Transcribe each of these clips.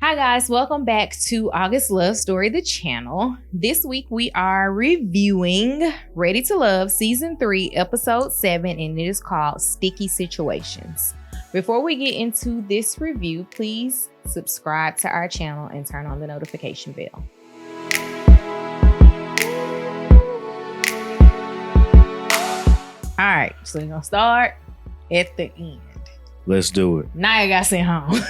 Hi guys, welcome back to August Love Story, the channel. This week we are reviewing Ready to Love Season 3, Episode 7, and it is called Sticky Situations. Before we get into this review, please subscribe to our channel and turn on the notification bell. All right, so we're gonna start at the end. Let's do it. Naya got sent home.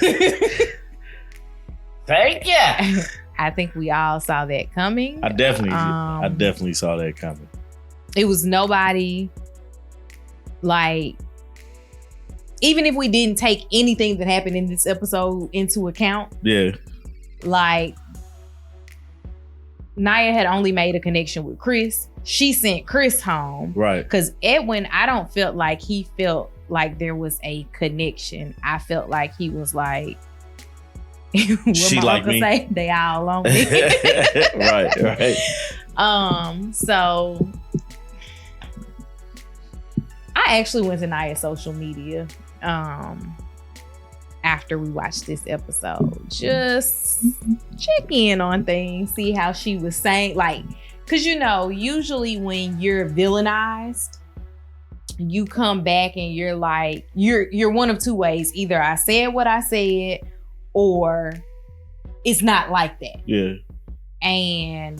Thank you. I think we all saw that coming. I definitely saw that coming. It was nobody, like, even if we didn't take anything that happened in this episode into account, like, Naya had only made a connection with Chris. She sent Chris home. Right. Because Edwin, I don't feel like he felt like there was a connection. I felt like he was like, what she my like uncle me. say, they all on me. Right. So I actually went to Naya's social media after we watched this episode. Just check in on things, see how she was saying, like, because you know, usually when you're villainized, you come back and you're like, you're one of two ways. Either I said what I said, or it's not like that. Yeah. And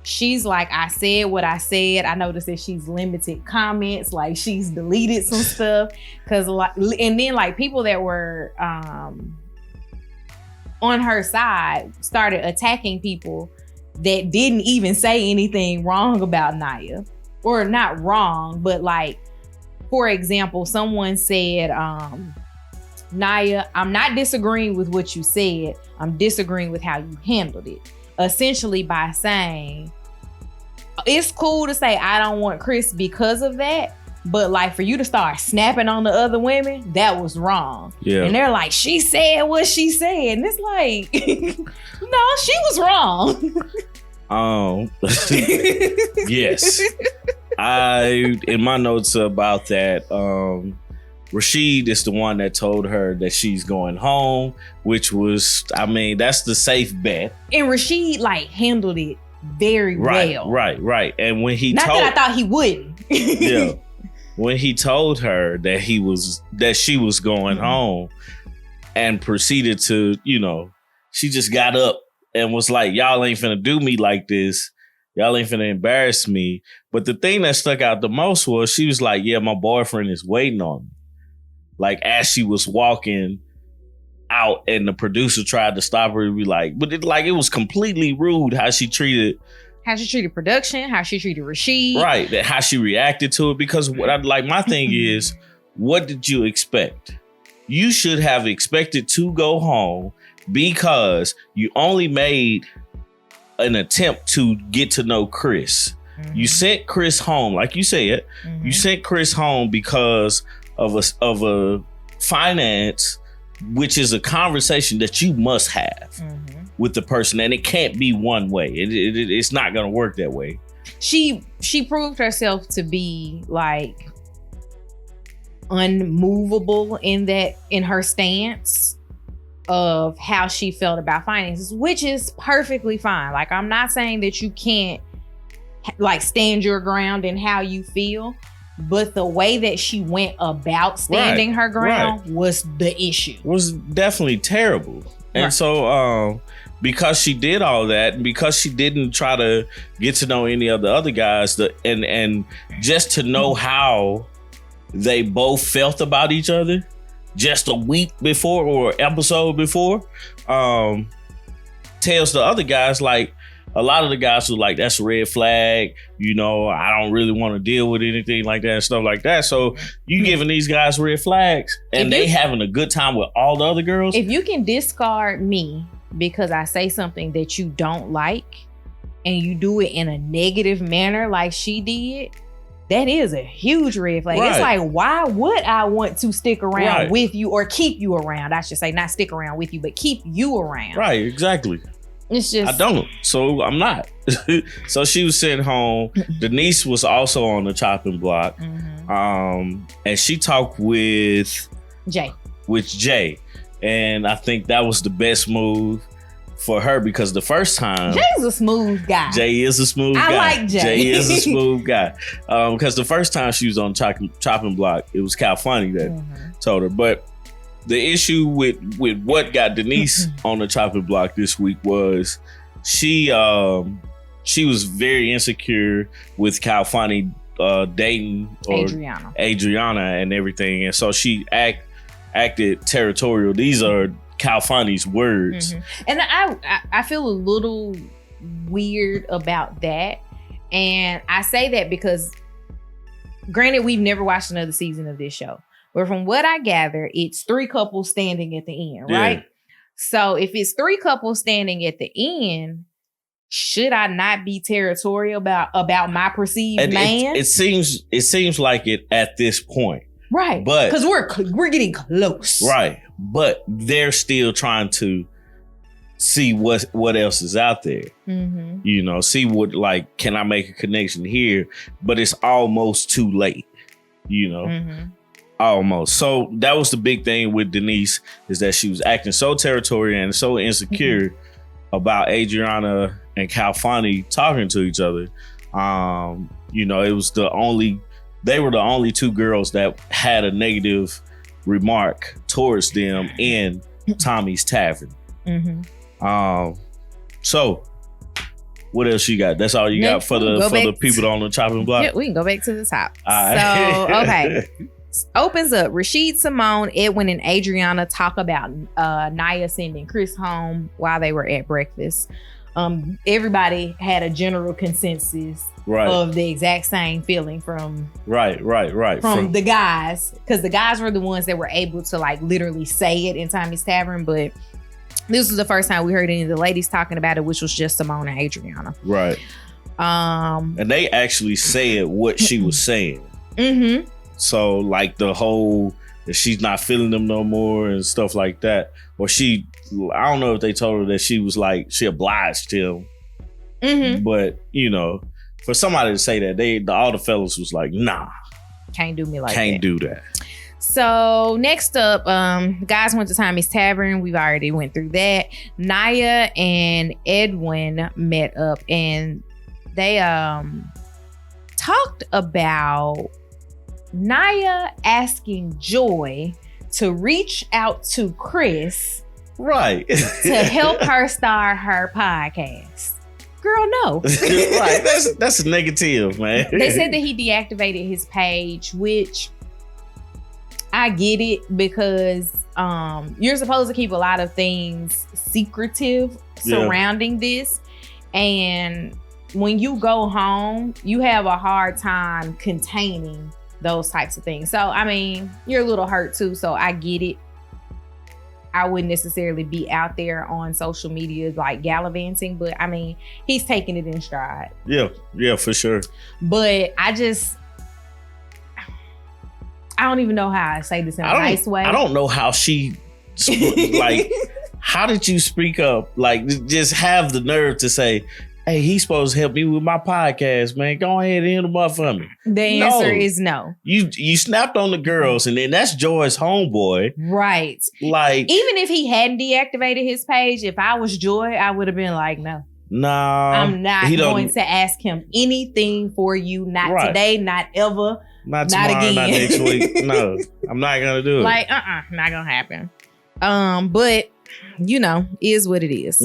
she's like, I said what I said. I noticed that she's limited comments, like she's deleted some stuff. Cause like, and then like people that were on her side started attacking people that didn't even say anything wrong about Naya. Or not wrong, but like, for example, someone said, Naya, I'm not disagreeing with what you said. I'm disagreeing with how you handled it. Essentially by saying, it's cool to say I don't want Chris because of that, but like for you to start snapping on the other women, that was wrong. Yeah. And they're like, she said what she said. And it's like, no, she was wrong. Yes. In my notes about that, Rasheed is the one that told her that she's going home, which was, I mean, that's the safe bet. And Rasheed like handled it very well. Right. And when he that I thought he wouldn't. Yeah. When he told her that she was going home and proceeded to, you know, she just got up and was like, y'all ain't finna do me like this. Y'all ain't finna embarrass me. But the thing that stuck out the most was she was like, yeah, my boyfriend is waiting on me. Like as she was walking out and the producer tried to stop her and be like, but it was completely rude how she treated production, how she treated Rasheed. Right. How she reacted to it. Because my thing is, what did you expect? You should have expected to go home because you only made an attempt to get to know Chris. Mm-hmm. You sent Chris home, like you said. Mm-hmm. You sent Chris home because of a finance, which is a conversation that you must have with the person, and it can't be one way. It's not gonna work that way. She proved herself to be like unmovable in her stance of how she felt about finances, which is perfectly fine. Like, I'm not saying that you can't like stand your ground in how you feel, but the way that she went about standing her ground was the issue. Was definitely terrible. And so because she did all that, and because she didn't try to get to know any of the other guys, and just to know how they both felt about each other just a week before or episode before, tells the other guys, like, a lot of the guys were like, that's a red flag. You know, I don't really want to deal with anything like that and stuff like that. So you giving these guys red flags and they having a good time with all the other girls. If you can discard me because I say something that you don't like and you do it in a negative manner like she did, that is a huge red flag. Right. It's like, why would I want to stick around with you or keep you around? I should say not stick around with you, but keep you around. Right, exactly. It's just, I don't, so I'm not. So she was sent home. Denise was also on the chopping block, and she talked with Jay. And I think that was the best move for her because the first time Jay's a smooth guy. Jay is a smooth guy. I like Jay. Jay is a smooth guy. Because the first time she was on chopping block, it was Cal Funny that told her. But the issue with what got Denise on the chopping block this week was she was very insecure with Cal Funny dating Adriana and everything, and so she acted territorial. These are Cal Funny's words. And I feel a little weird about that. And I say that because granted, we've never watched another season of this show. But from what I gather, it's 3 couples standing at the end, right? So if it's 3 couples standing at the end, should I not be territorial about my perceived man? It seems like it at this point. Right. But because we're getting close. Right. But they're still trying to see what else is out there. You know, see what, like, can I make a connection here? But it's almost too late, you know. Almost. So that was the big thing with Denise, is that she was acting so territorial and so insecure about Adriana and Cal Funny talking to each other. You know, they were the only 2 girls that had a negative remark towards them in Tommy's Tavern. So what else you got? That's all you got for the people on the chopping block? Yeah, we can go back to the top. Right. So, okay. Opens up. Rasheed, Simone, Edwin, and Adriana talk about Naya sending Chris home while they were at breakfast. Everybody had a general consensus of the exact same feeling from the guys, because the guys were the ones that were able to like literally say it in Tommy's Tavern, but this was the first time we heard any of the ladies talking about it, which was just Simone and Adriana. Right. And they actually said what she was saying. So like the whole that she's not feeling them no more and stuff like that, or I don't know if they told her that she was like, she obliged him. But, you know, for somebody to say that, all the fellas was like, nah. Can't do me like that. Can't do that. So next up, guys went to Tommy's Tavern. We've already went through that. Naya and Edwin met up and they talked about Naya asking Joy to reach out to Chris to help her start her podcast. Girl, no. Right. That's negative, man. They said that he deactivated his page, which I get it, because you're supposed to keep a lot of things secretive surrounding this. And when you go home, you have a hard time containing those types of things. So, I mean, you're a little hurt too. So I get it. I wouldn't necessarily be out there on social media like gallivanting, but I mean, he's taking it in stride. Yeah, for sure. But I don't even know how I say this in a nice way. I don't know how she, like, how did you speak up? Like, just have the nerve to say, hey, he's supposed to help me with my podcast, man. Go ahead and hit him up for me. The answer is no. You snapped on the girls, and then that's Joy's homeboy. Right. Like, even if he hadn't deactivated his page, if I was Joy, I would have been like, no. Nah. I'm not going to ask him anything for you. Not today, not ever. Not tomorrow, not again. Not next week. No, I'm not going to do it. Like, not going to happen. But, you know, is what it is.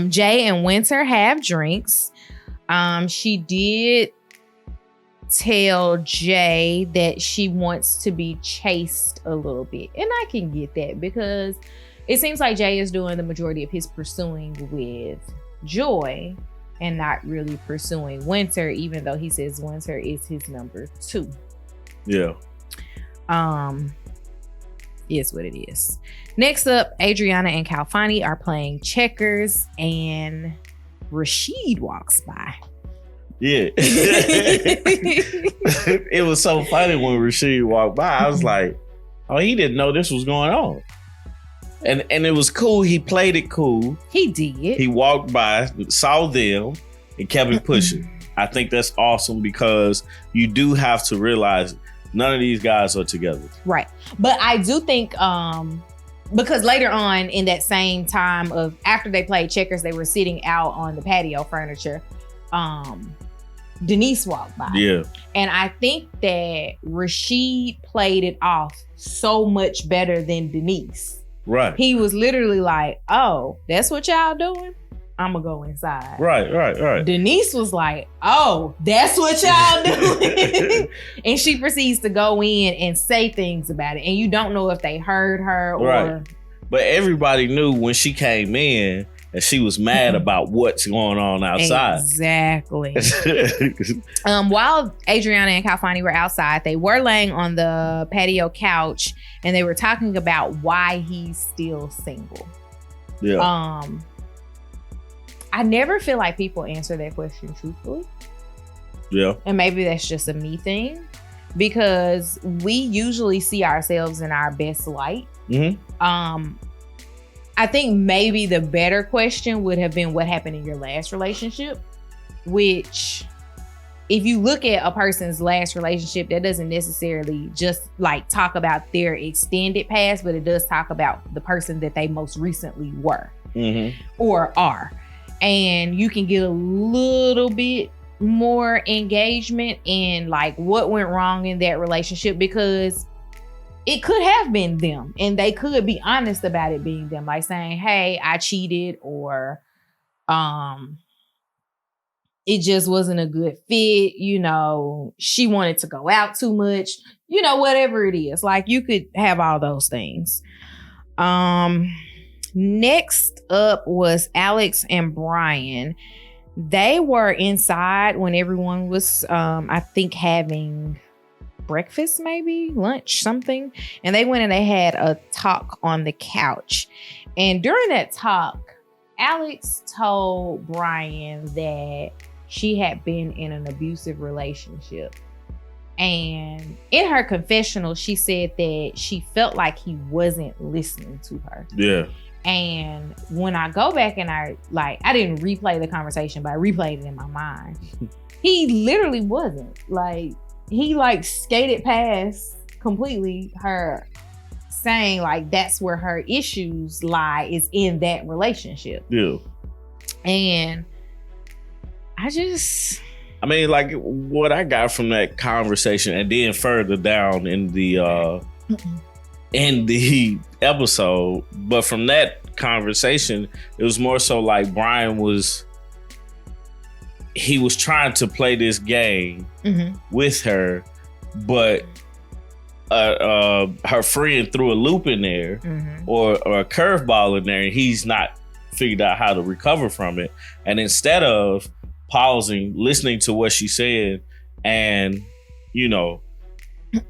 Jay and Winter have drinks. She did tell Jay that she wants to be chased a little bit. And I can get that, because it seems like Jay is doing the majority of his pursuing with Joy and not really pursuing Winter, even though he says Winter is his number 2. Yeah. Is what it is. Next up, Adriana and Cal Funny are playing checkers and Rasheed walks by. Yeah. It was so funny when Rasheed walked by. I was like, oh, he didn't know this was going on. And it was cool. He played it cool. He did. He walked by, saw them, and kept it pushing. I think that's awesome, because you do have to realize none of these guys are together. Right. But I do think because later on in that same time of after they played checkers, they were sitting out on the patio furniture. Denise walked by. Yeah. And I think that Rasheed played it off so much better than Denise. Right. He was literally like, oh, that's what y'all doing? I'm gonna go inside. Right. Denise was like, oh, that's what y'all doing. And she proceeds to go in and say things about it. And you don't know if they heard her or... Right. But everybody knew when she came in and she was mad about what's going on outside. Exactly. While Adriana and Calfani were outside, they were laying on the patio couch and they were talking about why he's still single. Yeah. I never feel like people answer that question truthfully. Yeah. And maybe that's just a me thing because we usually see ourselves in our best light. Mm-hmm. I think maybe the better question would have been what happened in your last relationship, which if you look at a person's last relationship, that doesn't necessarily just like talk about their extended past, but it does talk about the person that they most recently were or are. And you can get a little bit more engagement in like what went wrong in that relationship because it could have been them and they could be honest about it being them, like saying, hey, I cheated or it just wasn't a good fit. You know, she wanted to go out too much, you know, whatever it is. Like you could have all those things. Next up was Alex and Brian. They were inside when everyone was, I think, having breakfast, maybe lunch, something. And they went and they had a talk on the couch. And during that talk, Alex told Brian that she had been in an abusive relationship. And in her confessional, she said that she felt like he wasn't listening to her. Yeah. And when I go back and I didn't replay the conversation, but I replayed it in my mind. He literally wasn't. Like, he like skated past completely her saying like that's where her issues lie is in that relationship. Yeah. And I mean, like what I got from that conversation and then further down in the episode, but from that conversation, it was more so like Brian was trying to play this game with her, but her friend threw a loop in there or a curveball in there, and he's not figured out how to recover from it. And instead of pausing, listening to what she said, and you know,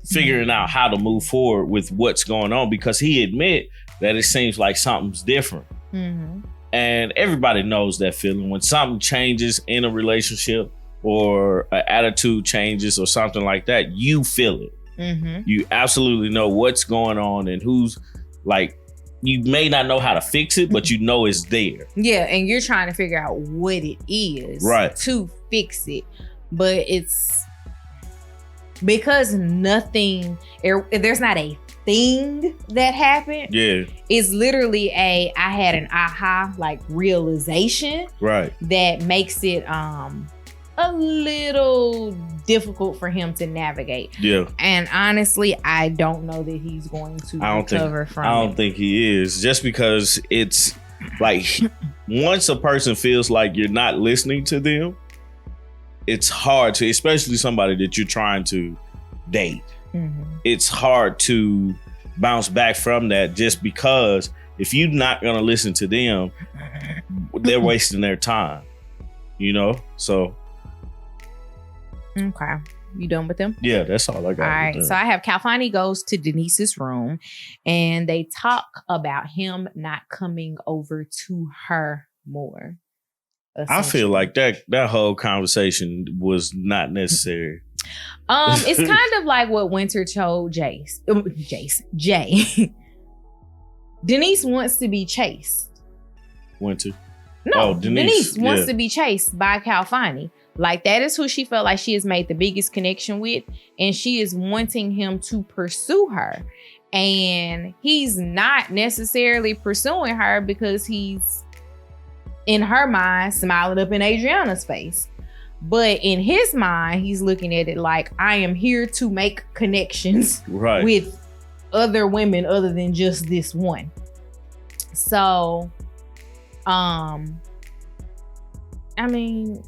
figuring out how to move forward with what's going on, because he admit that it seems like something's different. And everybody knows that feeling when something changes in a relationship or an attitude changes or something like that, you feel it. You absolutely know what's going on and who's like, you may not know how to fix it, but you know it's there. Yeah, and you're trying to figure out what it is to fix it. But it's because there's not a thing that happened. Yeah. It's literally I had an aha, like realization. Right. That makes it a little difficult for him to navigate. Yeah. And honestly, I don't know that he's going to recover from it. I don't think he is. Just because it's like once a person feels like you're not listening to them, it's hard to, especially somebody that you're trying to date. It's hard to bounce back from that, just because if you're not going to listen to them, they're wasting their time, you know? So. Okay. You done with them? Yeah, that's all I got. All right. So I have Calfani goes to Denise's room and they talk about him not coming over to her more. I feel like that whole conversation was not necessary. It's kind of like what Winter told Jay. Denise wants to be chased. Winter? No, Denise wants to be chased by Calfani. Like, that is who she felt like she has made the biggest connection with, and she is wanting him to pursue her. And he's not necessarily pursuing her because he's, in her mind, smiling up in Adriana's face. But in his mind, he's looking at it like, I am here to make connections with other women other than just this one. So, I mean,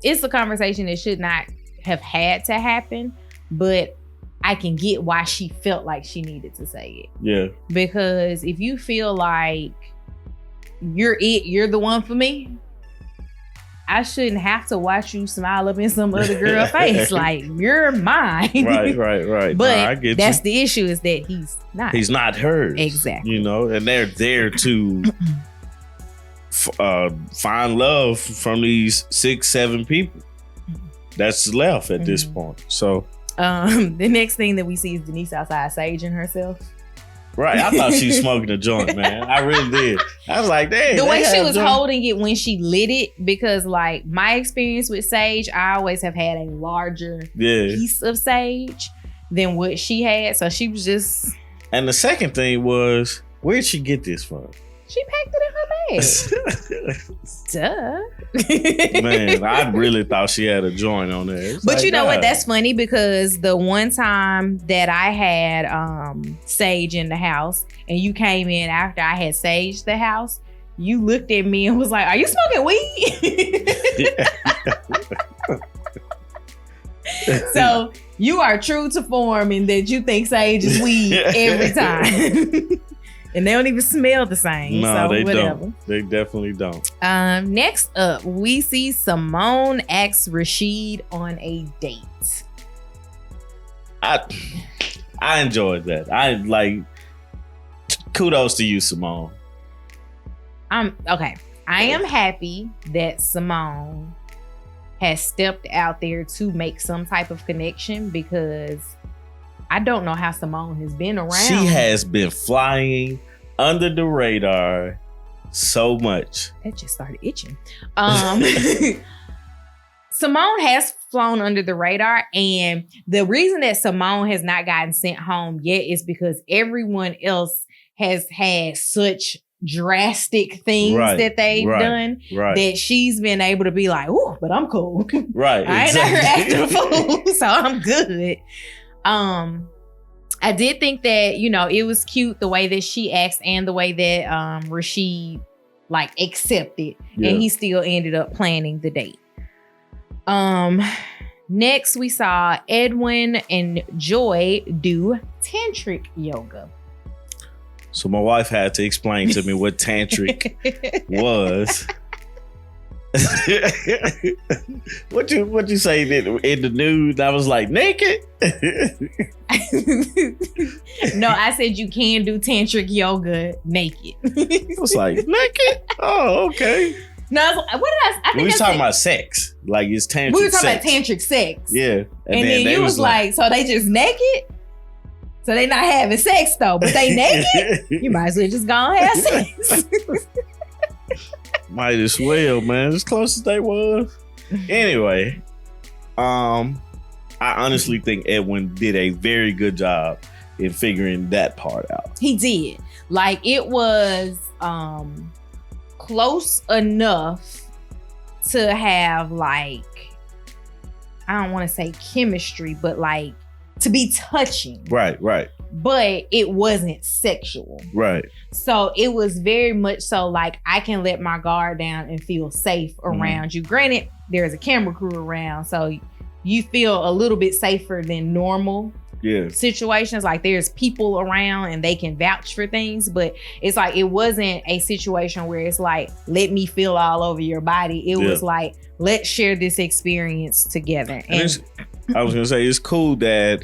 it's a conversation that should not have had to happen, but I can get why she felt like she needed to say it. Yeah. Because if you feel like you're the one for me, I shouldn't have to watch you smile up in some other girl face. Like, you're mine. Right. But that's the issue, is that he's not. He's not hers. Exactly. You know, and they're there to find love from these 6-7 people that's left at this point. So the next thing that we see is Denise outside saging herself. Right. I thought she was smoking a joint, man. I really did. I was like, dang. The way she was holding it when she lit it, because like my experience with sage, I always have had a larger piece of sage than what she had. So she was just. And the second thing was, where'd she get this from? She packed it in her bag. Duh. Man, I really thought she had a joint on there. It's but like, you know what? That's funny, because the one time that I had sage in the house and you came in after I had saged the house, you looked at me and was like, are you smoking weed? So you are true to form in that you think sage is weed every time. And they don't even smell the same. No, so they whatever. don't. They definitely don't. Next up, we see Simone asks Rasheed on a date. I enjoyed that. I like, kudos to you, Simone. Okay. I am happy that Simone has stepped out there to make some type of connection, because I don't know how Simone has been around. She has been flying under the radar so much. That just started itching. Simone has flown under the radar, and the reason that Simone has not gotten sent home yet is because everyone else has had such drastic things that they've done that she's been able to be like, ooh, but I'm cool. Right. I ain't out here acting a fool, so I'm good. I did think that, you know, it was cute the way that she asked and the way that Rasheed like accepted, and he still ended up planning the date. Next we saw Edwin and Joy do tantric yoga. So my wife had to explain to me what tantric was. What you say in the nude? I was like, naked. No, I said you can do tantric yoga naked. I was like, naked? Oh, okay. No, what did I think we was talking about sex. Like, it's tantric. We were talking about tantric sex. Yeah. And then you was like, so they just naked? So they not having sex though, but they naked? You might as well just go and have sex. Might as well, man. As close as they was. Anyway, I honestly think Edwin did a very good job in figuring that part out. He did. Like, it was close enough to have, like, I don't want to say chemistry, but like to be touching. Right. But it wasn't sexual. Right. So it was very much so like, I can let my guard down and feel safe around you. Granted, there's a camera crew around, so you feel a little bit safer than normal situations. Like, there's people around and they can vouch for things, but it's like, it wasn't a situation where it's like, let me feel all over your body. It was like, let's share this experience together. And I was gonna say, it's cool that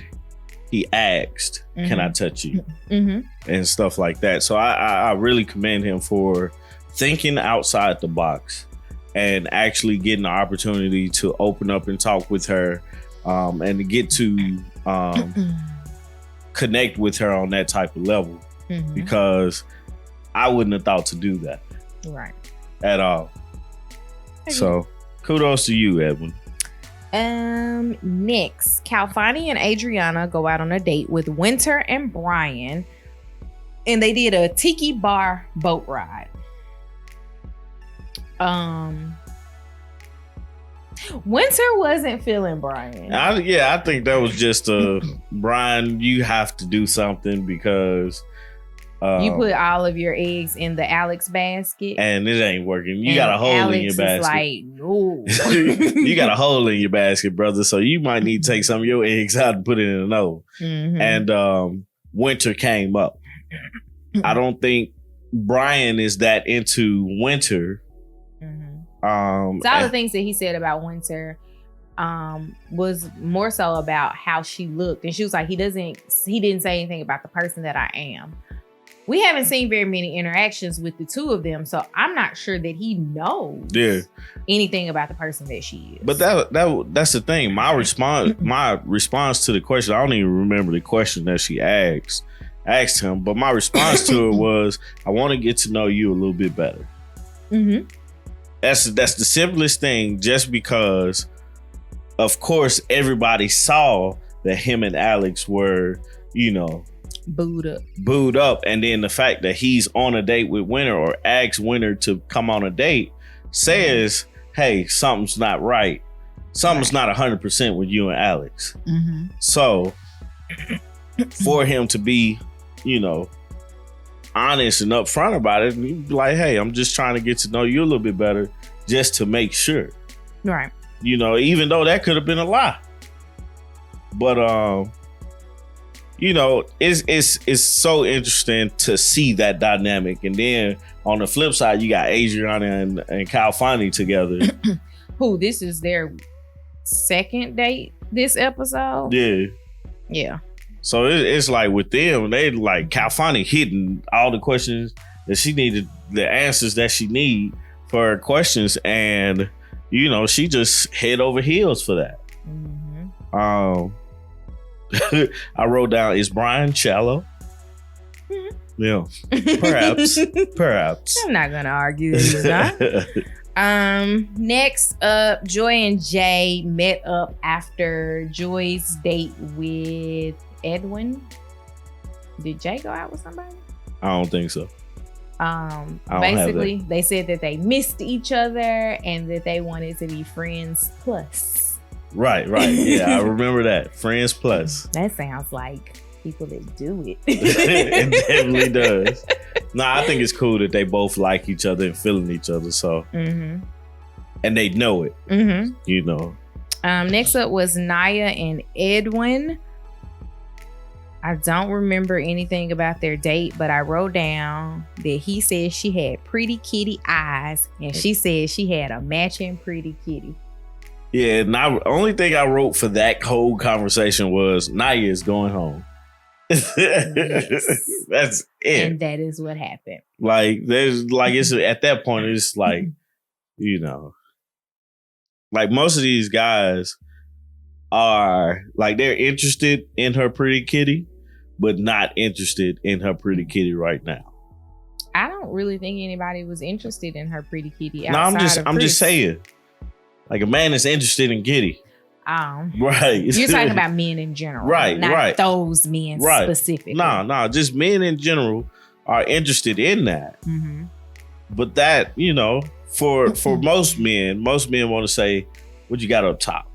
he asked, can I touch you? And stuff like that. So I really commend him for thinking outside the box and actually getting the opportunity to open up and talk with her, and to get to connect with her on that type of level, because I wouldn't have thought to do that at all. So kudos to you, Edwin. Next, Calfani and Adriana go out on a date with Winter and Brian. and they did a tiki bar boat ride. Winter wasn't feeling Brian. I think that was just Brian, you have to do something because you put all of your eggs in the Alex basket. And it ain't working. You got a hole Alex in your basket. Is like, no. You got a hole in your basket, brother. So you might need to take some of your eggs out and put it in an oven. Mm-hmm. And Winter came up. I don't think Brian is that into Winter. Mm-hmm. So all the things that he said about Winter was more so about how she looked. And she was like, he didn't say anything about the person that I am. We haven't seen very many interactions with the two of them, so I'm not sure that he knows anything about the person that she is. But that's the thing. My response to the question, I don't even remember the question that she asked him, but my response to it was, I want to get to know you a little bit better. Mm-hmm. That's the simplest thing, just because, of course, everybody saw that him and Alex were, booed up, and then the fact that he's on a date with Winter or asks Winter to come on a date says, hey, something's not right. Something's not 100% with you and Alex. Mm-hmm. So for him to be, honest and upfront about it, and be like, hey, I'm just trying to get to know you a little bit better, just to make sure. Right. Even though that could have been a lie. But it's so interesting to see that dynamic. And then on the flip side, you got Adriana and Kyle Fani together. Who, this is their second date this episode? Yeah. So it's like with them, they like Kyle Fani hitting all the questions that she needed, the answers that she need for her questions. And, she just head over heels for that. Mm-hmm. I wrote down, is Brian shallow? Mm-hmm. Yeah, perhaps. I'm not gonna argue that he's not. Next up, Joy and Jay met up after Joy's date with Edwin. Did Jay go out with somebody? I don't think so. Basically, they said that they missed each other and that they wanted to be friends plus. Right. Yeah, I remember that. Friends plus. That sounds like people that do it. It definitely does. I think it's cool that they both like each other and feeling each other. So, mm-hmm. And they know it. Mm-hmm. Next up was Naya and Edwin. I don't remember anything about their date, but I wrote down that he said she had pretty kitty eyes, and she said she had a matching pretty kitty. Yeah, and the only thing I wrote for that whole conversation was Naya is going home. Yes. That's it. And that is what happened. It's at that point, it's like, like most of these guys are like, they're interested in her pretty kitty, but not interested in her pretty kitty right now. I don't really think anybody was interested in her pretty kitty. No, I'm just saying. Like, a man is interested in kitty. Right. You're talking about men in general. Right, not right. Those men specifically. No, just men in general are interested in that. Mm-hmm. But that, for most men want to say, what you got up top?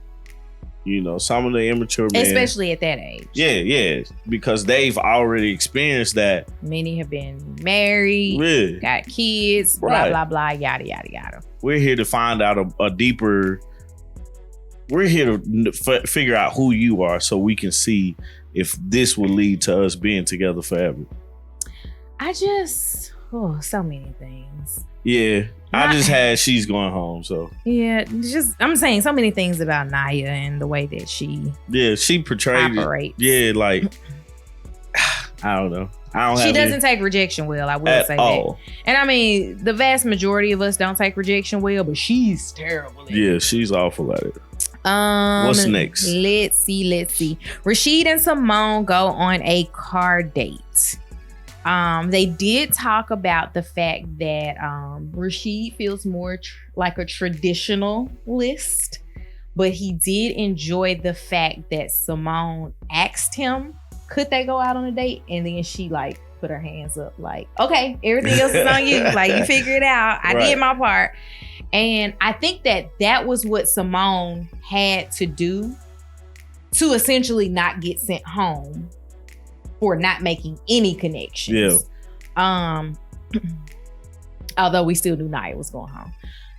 Some of the immature men. Especially at that age. Yeah. Because they've already experienced that. Many have been married, got kids, blah, blah, blah, yada, yada, yada. We're here to find out a deeper... We're here to figure out who you are so we can see if this will lead to us being together forever. So many things. Yeah. I just had she's going home, so. Yeah, I'm saying so many things about Naya and the way that she portrayed operates. Yeah, like, I don't know. She doesn't take rejection well, I will say that. And I mean, the vast majority of us don't take rejection well, but she's terrible at it. Yeah, she's awful at it. What's next? Let's see. Rasheed and Simone go on a car date. They did talk about the fact that Rasheed feels more like a traditionalist, but he did enjoy the fact that Simone asked him, could they go out on a date? And then she put her hands up like, okay, everything else is on you. Like, you figure it out. I did my part. And I think that was what Simone had to do to essentially not get sent home for not making any connections. Yeah. Although we still knew Naya was going home.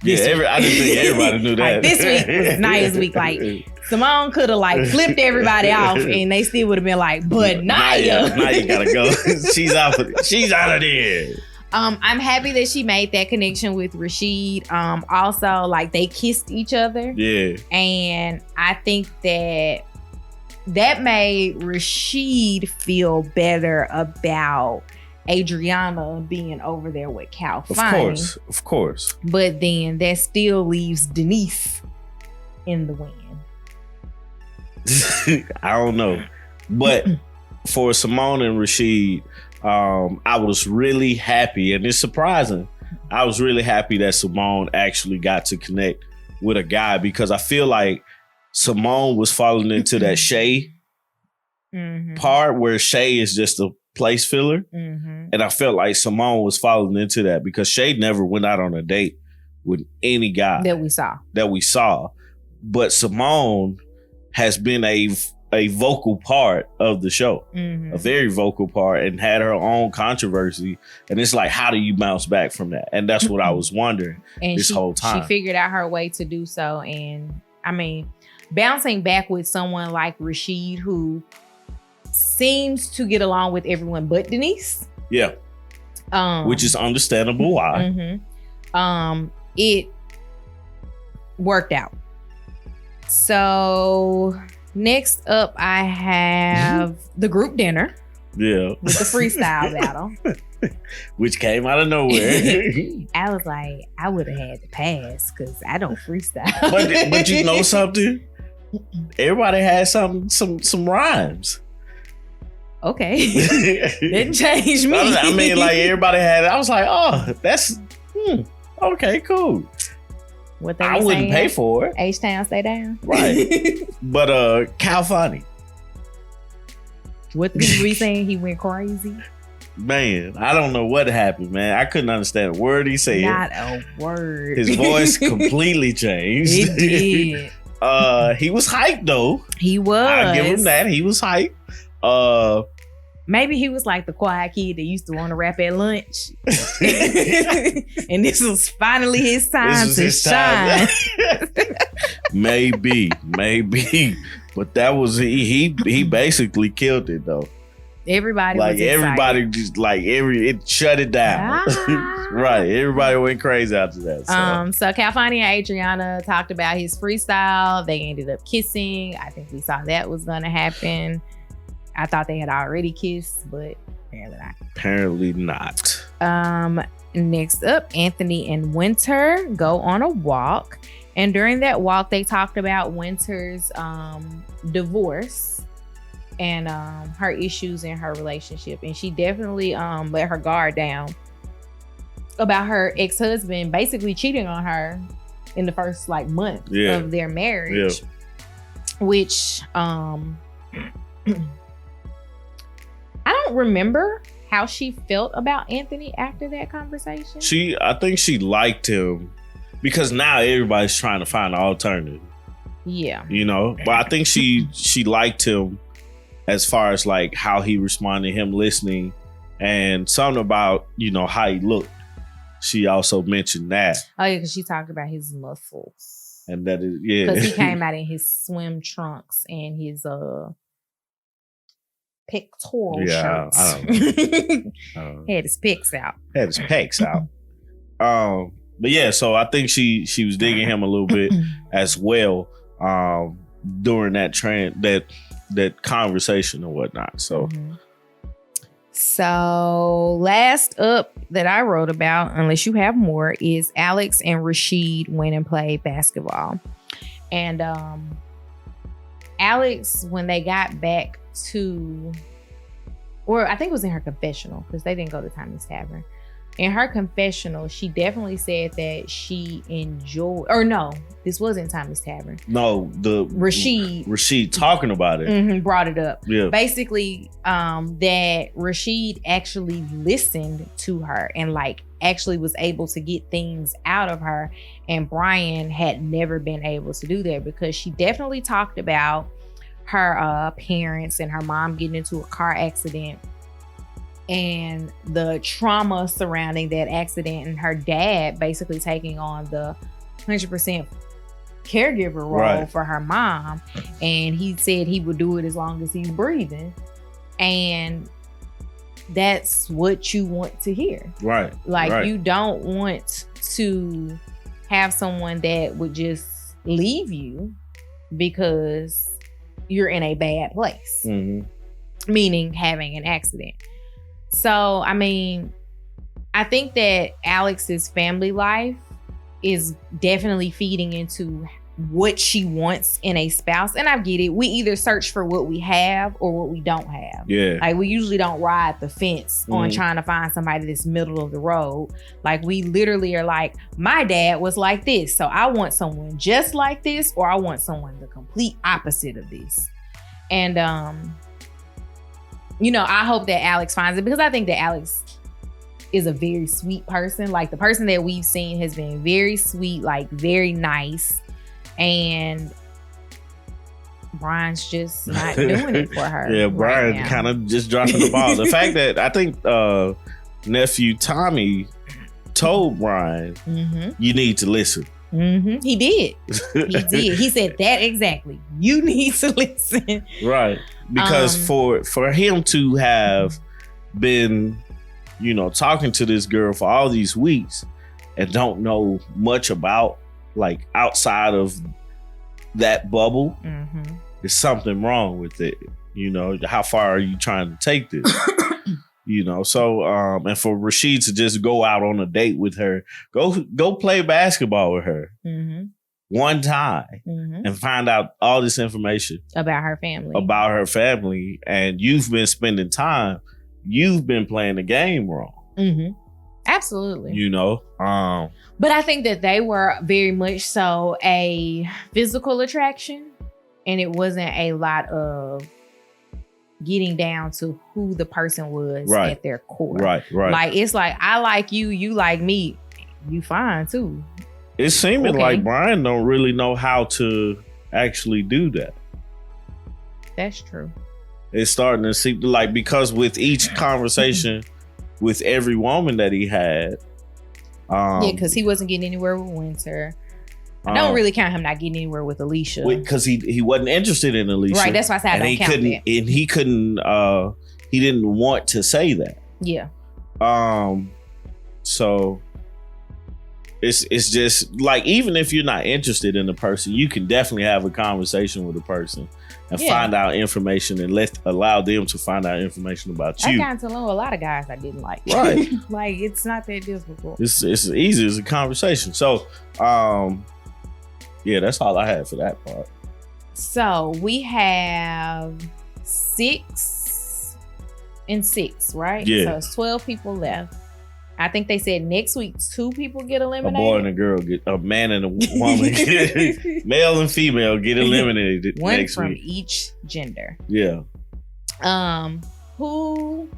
I didn't think everybody knew that. Like, this week was Naya's week. Like, Simone could have like flipped everybody off, and they still would have been like, "But Naya gotta go. She's out of there." I'm happy that she made that connection with Rasheed. Also, like, they kissed each other. Yeah, and I think that made Rasheed feel better about Adriana being over there with Cal. Of course. But then that still leaves Denise in the wind. I don't know. But for Simone and Rasheed, I was really happy, and it's surprising. I was really happy that Simone actually got to connect with a guy, because I feel like Simone was falling into that Shay part where Shay is just a place filler. And I felt like Simone was falling into that, because Shay never went out on a date with any guy that we saw. But Simone has been a vocal part of the show, a very vocal part, and had her own controversy. And it's like, how do you bounce back from that? And that's what I was wondering whole time. She figured out her way to do so. And I mean, bouncing back with someone like Rasheed, who seems to get along with everyone but Denise. Yeah. Which is understandable why. It worked out. So next up, I have the group dinner. Yeah. With the freestyle battle. Which came out of nowhere. I was like, I would have had to pass because I don't freestyle. But you know something? Everybody had some rhymes. Okay. Didn't change me. I mean, like, everybody had it. I was like, oh, that's okay, cool. What they I wouldn't pay for it. H-Town, stay down. Right. But Cal Funny. What the people be saying? He went crazy. Man, I don't know what happened, man. I couldn't understand a word he said. Not a word. His voice completely changed. It did. He was hyped though. He was. I'll give him that. He was hyped. Maybe he was like the quiet kid that used to want to rap at lunch. And this was finally his time to shine. Maybe. But that was he basically killed it though. Everybody like was excited. Just like it shut it down. Right. Everybody went crazy after that. So Calfani and Adriana talked about his freestyle. They ended up kissing. I think we saw that was gonna happen. I thought they had already kissed, but apparently not. Next up, Anthony and Winter go on a walk. And during that walk, they talked about Winter's divorce and her issues in her relationship. And she definitely let her guard down about her ex-husband basically cheating on her in the first month of their marriage. Yeah. Which I don't remember how she felt about Anthony after that conversation. I think she liked him because now everybody's trying to find an alternative. Yeah. You know, but I think she liked him as far as like how he responded, him listening, and something about, you know, how he looked. She also mentioned that. Oh yeah, because she talked about his muscles. And that is, yeah. Because he came out in his swim trunks and his pectoral shirts. I don't know. Had his pecs out. But yeah, so I think she was digging him a little bit as well during that that conversation or whatnot. So So last up that I wrote about, unless you have more, is Alex and Rasheed went and played basketball. And Alex, when they got back to, or I think it was in her confessional because they didn't go to Timmy's Tavern. in her confessional, she definitely said that she enjoyed, or no, this wasn't Tommy's Tavern. No, the Rasheed talking about it. Brought it up. Yeah. Basically, that Rasheed actually listened to her and like actually was able to get things out of her. And Brian had never been able to do that because she definitely talked about her parents and her mom getting into a car accident and the trauma surrounding that accident, and her dad basically taking on the 100% caregiver role for her mom. And he said he would do it as long as he's breathing. And that's what you want to hear. Right. Like you don't want to have someone that would just leave you because you're in a bad place. Meaning having an accident. So, I mean, I think that Alex's family life is definitely feeding into what she wants in a spouse. And I get it. We either search for what we have or what we don't have. Yeah. Like, we usually don't ride the fence on trying to find somebody that's middle of the road. Like, we literally are like, my dad was like this, so I want someone just like this, or I want someone the complete opposite of this. And, you know, I hope that Alex finds it, because I think that Alex is a very sweet person. Like, the person that we've seen has been very sweet, like very nice. And Brian's just not doing it for her. Yeah, Brian right kind of just dropping the ball. The fact that I think nephew Tommy told Brian, you need to listen. He did. He did. He said that exactly. You need to listen. Right. Because for him to have been, you know, talking to this girl for all these weeks and don't know much about, like, outside of that bubble, there's something wrong with it. You know, how far are you trying to take this? You know, so and for Rasheed to just go out on a date with her, go play basketball with her one time and find out all this information about her family. And you've been spending time, you've been playing the game wrong. Absolutely. You know, but I think that they were very much so a physical attraction, and it wasn't a lot of getting down to who the person was at their core. Right. Like, it's like, I like you, you like me, you fine too. It's seeming like Brian don't really know how to actually do that. That's true. It's starting to seem like, because with each conversation with every woman that he had, because he wasn't getting anywhere with Winter. I don't really count him not getting anywhere with Alicia. Because he wasn't interested in Alicia. Right, that's why I said I don't count that. And he couldn't, he didn't want to say that. Yeah. So it's just like, even if you're not interested in the person, you can definitely have a conversation with the person and find out information and allow them to find out information about you. I got to know a lot of guys I didn't like. Right. Like, it's not that difficult. It's as easy as a conversation. So, yeah, that's all I had for that part. So we have 6 and 6, right? Yeah. So it's 12 people left. I think they said next week 2 people get eliminated. A boy and a girl a man and a woman, male and female get eliminated One next from week. Each gender. Yeah. Who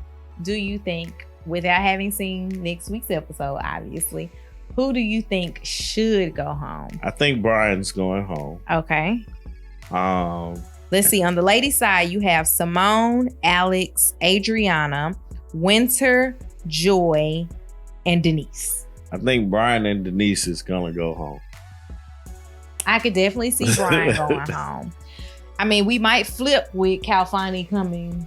do you think, without having seen next week's episode, obviously, who do you think should go home? I think Brian's going home. Okay. Let's see. On the ladies' side, you have Simone, Alex, Adriana, Winter, Joy, and Denise. I think Brian and Denise is gonna go home. I could definitely see Brian going home. I mean, we might flip with Calfani coming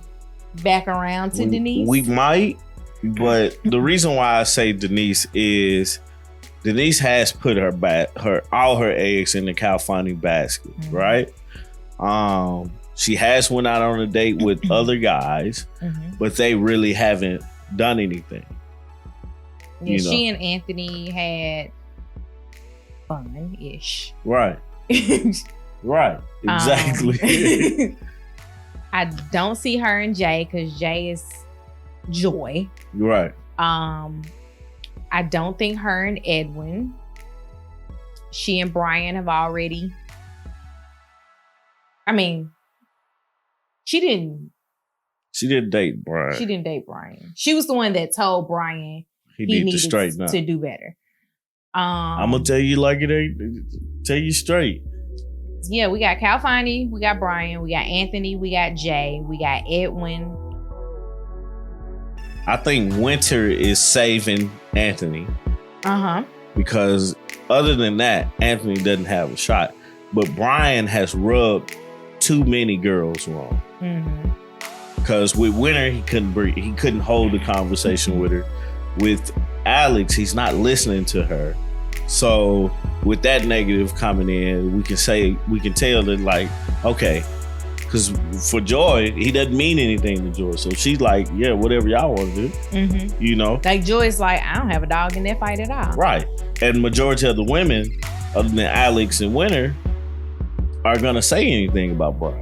back around to Denise. We might, but the reason why I say Denise is Denise has put all her eggs in the Calfani basket, right? She has went out on a date with other guys, but they really haven't done anything. Yeah, she and Anthony had fun-ish. Right. Right. Exactly. I don't see her and Jay, because Jay is Joy. Right. I don't think her and Edwin, she and Brian have already. I mean, she didn't date Brian. She didn't date Brian. She was the one that told Brian he needed to straighten up, to do better. I'm gonna tell you like it ain't. Tell you straight. Yeah, we got Calfani, we got Brian, we got Anthony, we got Jay, we got Edwin. I think Winter is saving Anthony. Because other than that, Anthony doesn't have a shot. But Brian has rubbed too many girls wrong. Because with Winter, he couldn't hold a conversation with her. With Alex, he's not listening to her. So with that negative coming in, we can tell that like, okay, because for Joy, he doesn't mean anything to Joy. So she's like, yeah, whatever y'all want to do, you know? Like Joy's like, I don't have a dog in that fight at all. Right. And majority of the women, other than Alex and Winter, are going to say anything about Brian.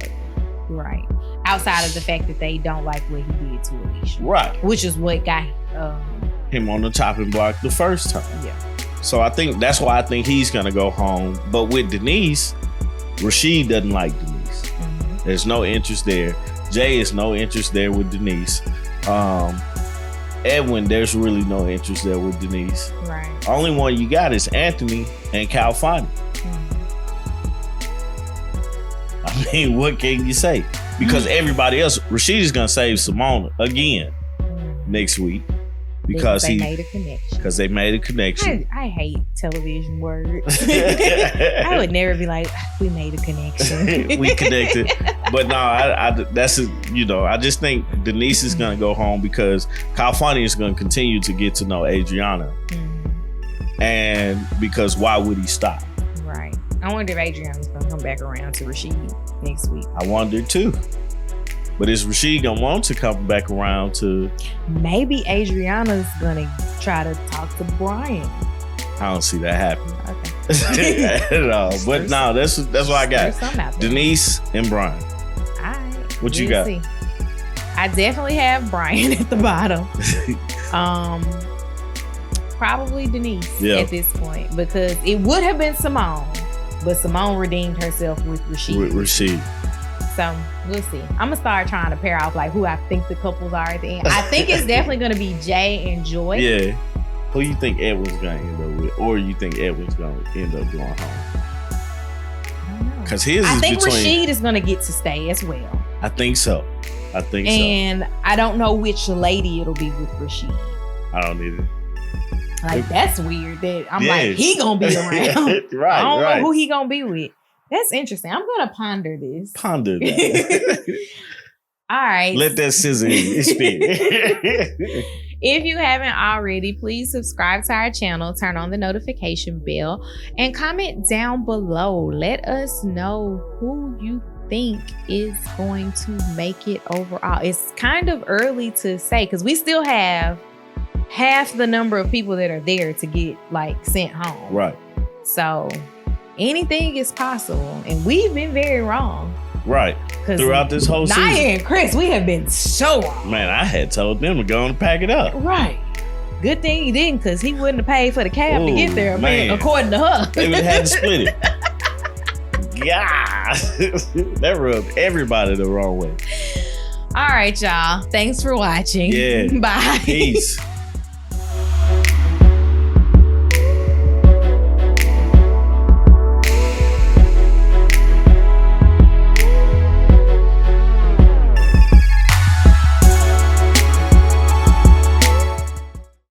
Right. Outside of the fact that they don't like what he did to Alicia. Right. Which is what got him on the chopping block the first time. Yeah. So I think that's why I think he's going to go home. But with Denise, Rasheed doesn't like Denise. There's no interest there. Jay is no interest there with Denise. Edwin, there's really no interest there with Denise. Right. Only one you got is Anthony and Calfani. I mean, what can you say? Because everybody else, Rasheed is gonna save Simone again next week because they made a connection. Because they made a connection. I hate television words. I would never be like, we made a connection. We connected. But no, I just think Denise is gonna go home because Calfani is gonna continue to get to know Adriana. And because why would he stop? Right. I wonder if Adriana's gonna come back around to Rasheed next week. I wonder too. But is Rasheed gonna want to come back around to? Maybe Adriana's gonna try to talk to Brian. I don't see that happening. Okay. At all. But no, that's what I got. Denise and Brian. All right. What you got? See. I definitely have Brian at the bottom. Probably Denise at this point because it would have been Simone, but Simone redeemed herself with Rasheed. So we'll see. I'm gonna start trying to pair off like who I think the couples are at the end. I think it's definitely gonna be Jay and Joy. Yeah. Who you think Edwin's gonna end up with, or you think Edwin's gonna end up going home? I don't know. Because I think Rasheed is gonna get to stay as well. I think so. And I don't know which lady it'll be with Rasheed. I don't either. Like that's weird. That I'm like he gonna be around. Right. I don't know who he gonna be with. That's interesting. I'm gonna ponder this. Ponder that. All right. Let that scissor in your spirit. If you haven't already, please subscribe to our channel, turn on the notification bell, and comment down below. Let us know who you think is going to make it overall. It's kind of early to say because we still have half the number of people that are there to get like sent home. Right. So anything is possible, and we've been very wrong. Right. Throughout this whole season. Naya and Chris, we have been so wrong. Man, I had told them to go and pack it up. Right. Good thing you didn't, because he wouldn't have paid for the cab to get there, man, according to her. They would have had to split it. Yeah. That rubbed everybody the wrong way. All right, y'all. Thanks for watching. Yeah. Bye. Peace.